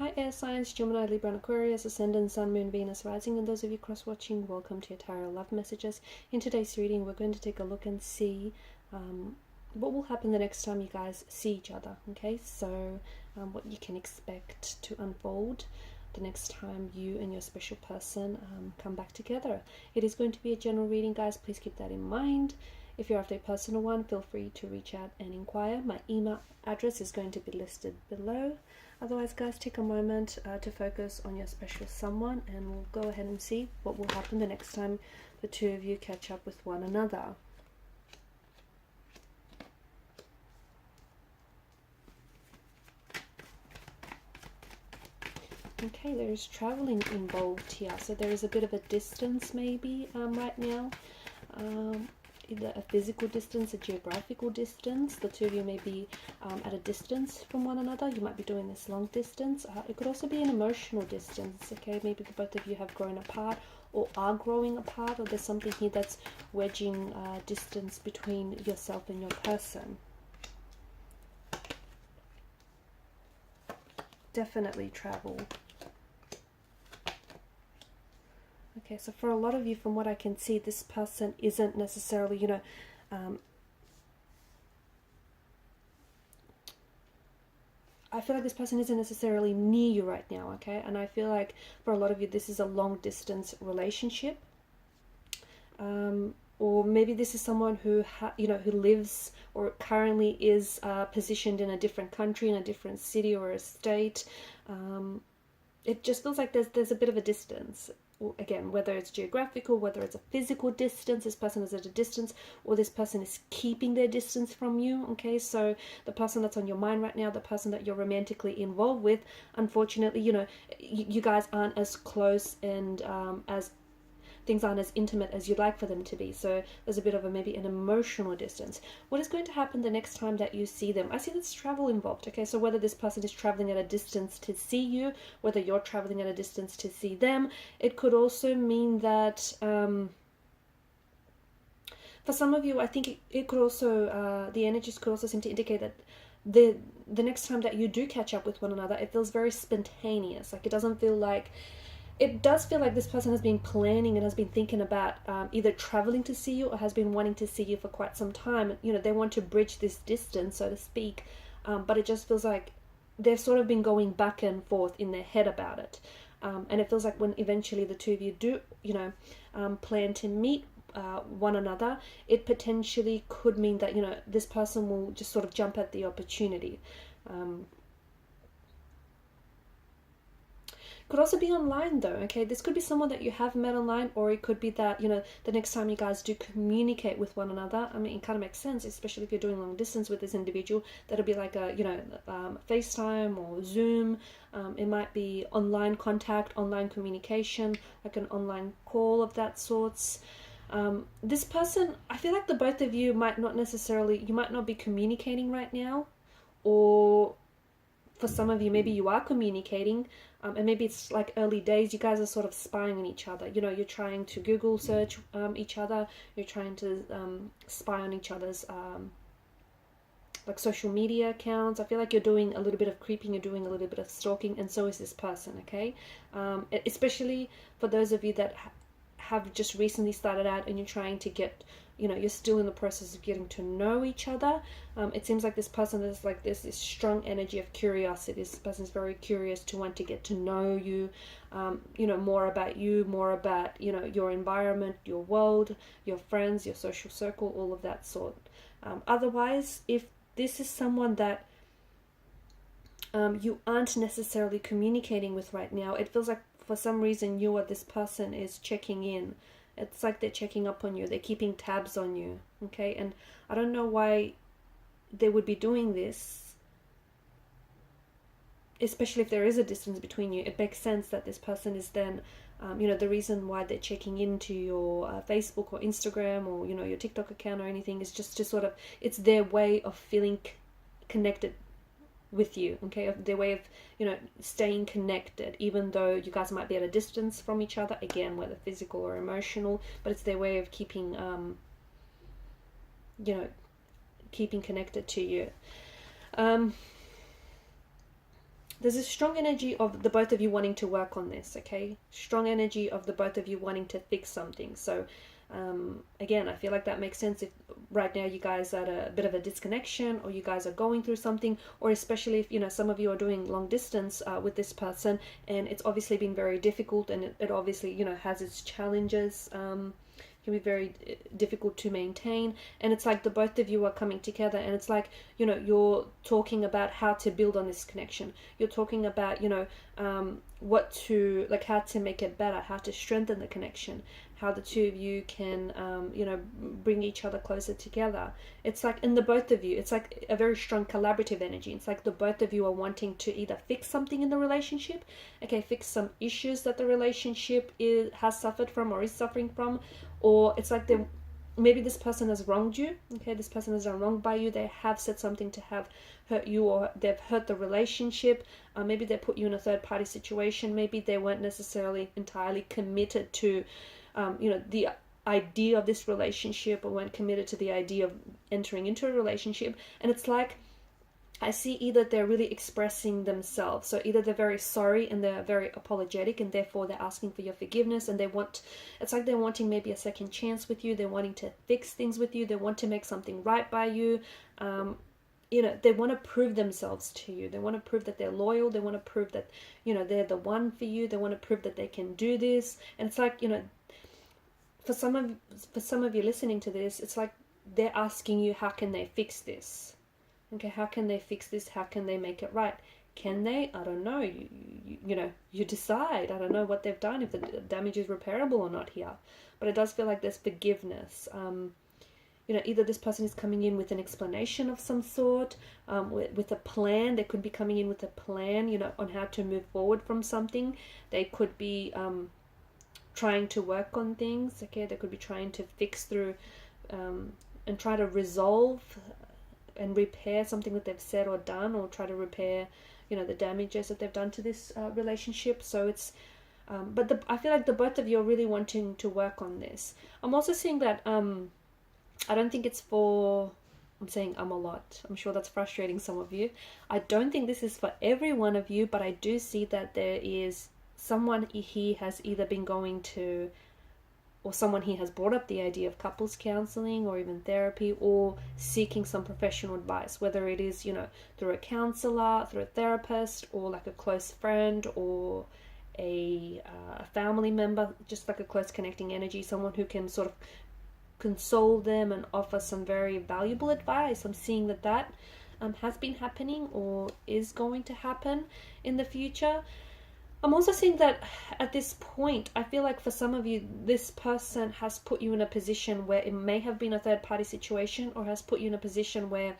Hi air signs, Gemini, Libra and Aquarius, Ascendant, Sun, Moon, Venus, Rising, and those of you cross-watching, welcome to your Tarot Love Messages. In today's reading, we're going to take a look and see what will happen the next time you guys see each other, okay? So what you can expect to unfold the next time you and your special person come back together. It is going to be a general reading, guys. Please keep that in mind. If you're after a personal one, feel free to reach out and inquire. My email address is going to be listed below. Otherwise, guys, take a moment to focus on your special someone, and we'll go ahead and see what will happen the next time the two of you catch up with one another. Okay, there's traveling involved here, so there is a bit of a distance maybe right now. Either a physical distance, a geographical distance. The two of you may be at a distance from one another. You might be doing this long distance. It could also be an emotional distance, okay? Maybe the both of you have grown apart or are growing apart, or there's something here that's wedging distance between yourself and your person. Definitely travel. Okay, so for a lot of you, from what I can see, this person isn't necessarily, you know, I feel like this person isn't necessarily near you right now, okay? And I feel like for a lot of you, this is a long distance relationship. Or maybe this is someone who, who lives or currently is positioned in a different country, in a different city or a state. It just feels like there's a bit of a distance. Again, whether it's geographical, whether it's a physical distance, this person is at a distance, or this person is keeping their distance from you, okay? So the person that's on your mind right now, the person that you're romantically involved with, unfortunately, you know, you guys aren't as close, and as things aren't as intimate as you'd like for them to be. So there's a bit of maybe an emotional distance. What is going to happen the next time that you see them? I see there's travel involved, okay? So whether this person is traveling at a distance to see you, whether you're traveling at a distance to see them, it could also mean that for some of you, I think it could also, the energies could also seem to indicate that the next time that you do catch up with one another, it feels very spontaneous. Like, it doesn't feel like, it does feel like this person has been planning and has been thinking about either traveling to see you or has been wanting to see you for quite some time. You know, they want to bridge this distance, so to speak, but it just feels like they've sort of been going back and forth in their head about it. And it feels like when eventually the two of you do, plan to meet one another, it potentially could mean that, you know, this person will just sort of jump at the opportunity. Could also be online though, okay? This could be someone that you have met online, or it could be that, you know, the next time you guys do communicate with one another, I mean, it kind of makes sense, especially if you're doing long distance with this individual, that'll be like a, FaceTime or Zoom. It might be online contact, online communication, like an online call of that sorts. This person, I feel like the both of you might not necessarily, you might not be communicating right now, or for some of you, maybe you are communicating, and maybe it's like early days, you guys are sort of spying on each other. You know, you're trying to Google search each other, you're trying to spy on each other's like social media accounts. I feel like you're doing a little bit of creeping, you're doing a little bit of stalking, and so is this person, okay? Especially for those of you that have just recently started out and you're trying to get, you know, you're still in the process of getting to know each other. It seems like this person is like this strong energy of curiosity. This person is very curious to want to get to know you, more about you, more about, you know, your environment, your world, your friends, your social circle, all of that sort. Otherwise, if this is someone that you aren't necessarily communicating with right now, it feels like for some reason you or this person is checking in. It's like they're checking up on you. They're keeping tabs on you, okay? And I don't know why they would be doing this, especially if there is a distance between you. It makes sense that this person is then, the reason why they're checking into your Facebook or Instagram or, you know, your TikTok account or anything is just to sort of, it's their way of feeling connected with you, okay? Their way of, you know, staying connected, even though you guys might be at a distance from each other, again, whether physical or emotional, but it's their way of keeping, keeping connected to you. there's a strong energy of the both of you wanting to work on this, okay? Strong energy of the both of you wanting to fix something. So again, I feel like that makes sense if right now you guys are at a bit of a disconnection, or you guys are going through something, or especially if, you know, some of you are doing long distance with this person, and it's obviously been very difficult, and it obviously, you know, has its challenges. Can be very difficult to maintain, and it's like the both of you are coming together, and it's like, you know, you're talking about how to build on this connection. You're talking about, you know, what to, like, how to make it better, how to strengthen the connection, how the two of you can, you know, bring each other closer together. It's like in the both of you, it's like a very strong collaborative energy. It's like the both of you are wanting to either fix something in the relationship, okay, fix some issues that the relationship has suffered from or is suffering from, or it's like maybe this person has wronged you, okay, this person has done wrong by you, they have said something to have hurt you, or they've hurt the relationship, maybe they put you in a third party situation, maybe they weren't necessarily entirely committed to, you know, the idea of this relationship, or weren't committed to the idea of entering into a relationship. And it's like, I see either they're really expressing themselves, so either they're very sorry and they're very apologetic, and therefore they're asking for your forgiveness, and it's like they're wanting maybe a second chance with you, they're wanting to fix things with you, they want to make something right by you, you know, they want to prove themselves to you, they want to prove that they're loyal, they want to prove that, you know, they're the one for you, they want to prove that they can do this. And it's like, you know, for some of you listening to this, it's like they're asking you, how can they fix this? Okay, how can they fix this? How can they make it right? Can they? I don't know. You know, you decide. I don't know what they've done, if the damage is repairable or not here. But it does feel like there's forgiveness. You know, either this person is coming in with an explanation of some sort, with a plan. They could be coming in with a plan, you know, on how to move forward from something. They could be trying to work on things. Okay, they could be trying to fix through and try to resolve and repair something that they've said or done, or try to repair, you know, the damages that they've done to this relationship. So it's but I feel like the both of you are really wanting to work on this. I'm also seeing that I don't think it's for, I'm saying a lot, I'm sure that's frustrating some of you. I don't think this is for every one of you, but I do see that there is someone he has either been going to, or someone he has brought up the idea of couples counseling, or even therapy, or seeking some professional advice, whether it is, you know, through a counselor, through a therapist, or like a close friend, or a family member, just like a close connecting energy, someone who can sort of console them and offer some very valuable advice. I'm seeing that has been happening, or is going to happen in the future. I'm also seeing that at this point, I feel like for some of you, this person has put you in a position where it may have been a third party situation, or has put you in a position where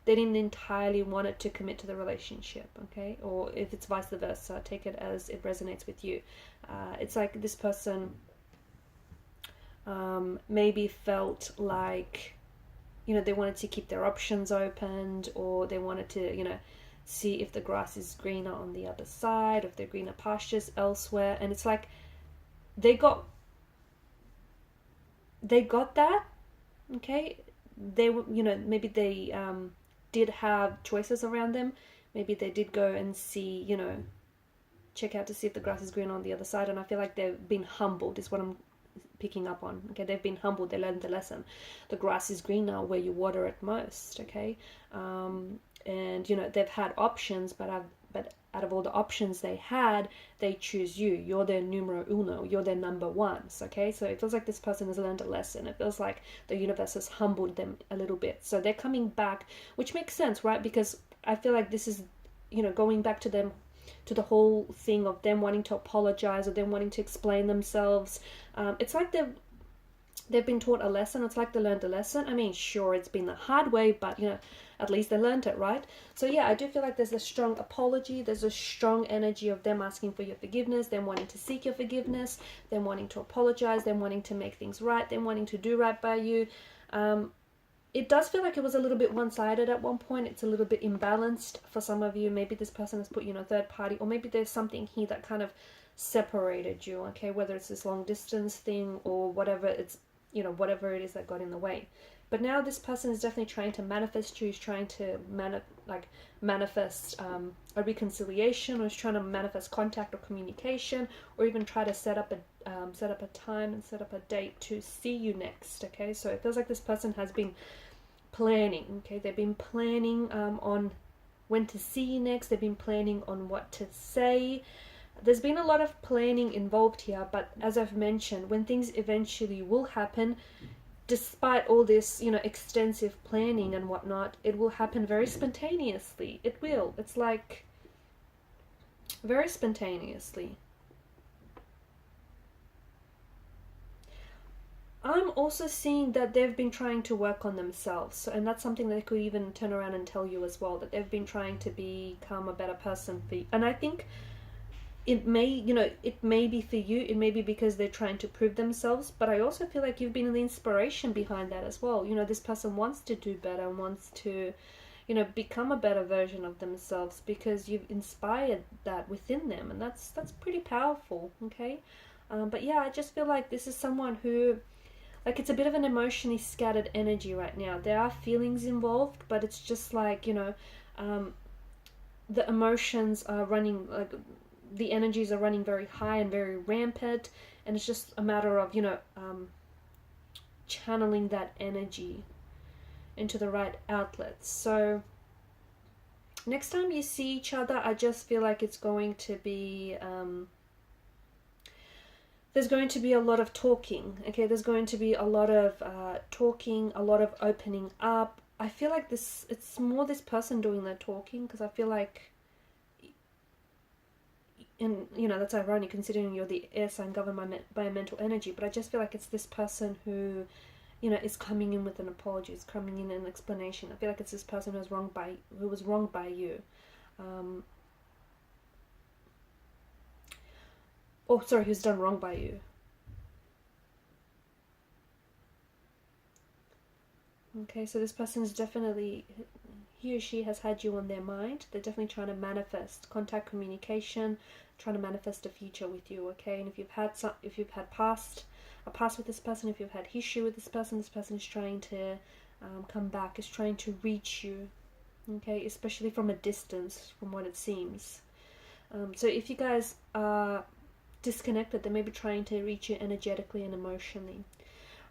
they didn't entirely want it to commit to the relationship, okay? Or if it's vice versa, take it as it resonates with you. It's like this person maybe felt like, you know, they wanted to keep their options opened, or they wanted to, you know, see if the grass is greener on the other side, if there are greener pastures elsewhere. And it's like they got that, okay? They were, you know, maybe they did have choices around them. Maybe they did go and see, you know, check out to see if the grass is green on the other side. And I feel like they've been humbled, is what I'm picking up on. Okay, they've been humbled, they learned the lesson. The grass is greener where you water it most, okay? And, you know, they've had options, but out of all the options they had, they choose you. You're their numero uno. You're their number ones, okay? So it feels like this person has learned a lesson. It feels like the universe has humbled them a little bit. So they're coming back, which makes sense, right? Because I feel like this is, you know, going back to them, to the whole thing of them wanting to apologize, or them wanting to explain themselves. It's like they've been taught a lesson. It's like they learned a lesson. I mean, sure, it's been the hard way, but, you know, at least they learned it, right? So yeah, I do feel like there's a strong apology. There's a strong energy of them asking for your forgiveness, them wanting to seek your forgiveness, them wanting to apologize, them wanting to make things right, them wanting to do right by you. It does feel like it was a little bit one-sided at one point. It's a little bit imbalanced for some of you. Maybe this person has put you in a third party, or maybe there's something here that kind of separated you, okay? Whether it's this long distance thing, or whatever it's, you know, whatever it is that got in the way. But now this person is definitely trying to manifest you, is trying to like manifest a reconciliation, or is trying to manifest contact or communication, or even try to set up a time and set up a date to see you next. Okay, so it feels like this person has been planning. Okay, they've been planning on when to see you next. They've been planning on what to say. There's been a lot of planning involved here, but as I've mentioned, when things eventually will happen, despite all this, you know, extensive planning and whatnot, it will happen very spontaneously. It will. It's like very spontaneously. I'm also seeing that they've been trying to work on themselves, so, and that's something that they could even turn around and tell you as well, that they've been trying to become a better person for you. And I think it may, you know, it may be for you, it may be because they're trying to prove themselves, but I also feel like you've been the inspiration behind that as well. You know, this person wants to do better, wants to, you know, become a better version of themselves, because you've inspired that within them, and that's pretty powerful. Okay, but yeah, I just feel like this is someone who, like, it's a bit of an emotionally scattered energy right now. There are feelings involved, but it's just like, you know, the emotions are running, like, the energies are running very high and very rampant, and it's just a matter of, you know, channeling that energy into the right outlets. So next time you see each other, I just feel like it's going to be there's going to be a lot of talking. Okay, there's going to be a lot of talking, a lot of opening up. I feel like it's more this person doing the talking, because I feel like, and you know, that's ironic considering you're the air sign governed by a mental energy, but I just feel like it's this person who, you know, is coming in with an apology, is coming in an explanation. I feel like it's this person who was wronged by you. Oh, sorry, who's done wrong by you. Okay, so this person is definitely, he or she has had you on their mind. They're definitely trying to manifest contact, communication, trying to manifest a future with you. Okay, and if you've had a past with this person, if you've had history with this person is trying to come back, is trying to reach you. Okay, especially from a distance, from what it seems. So if you guys are disconnected, they may be trying to reach you energetically and emotionally.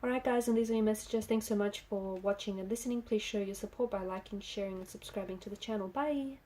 Alright guys, and these are your messages. Thanks so much for watching and listening. Please show your support by liking, sharing and subscribing to the channel. Bye!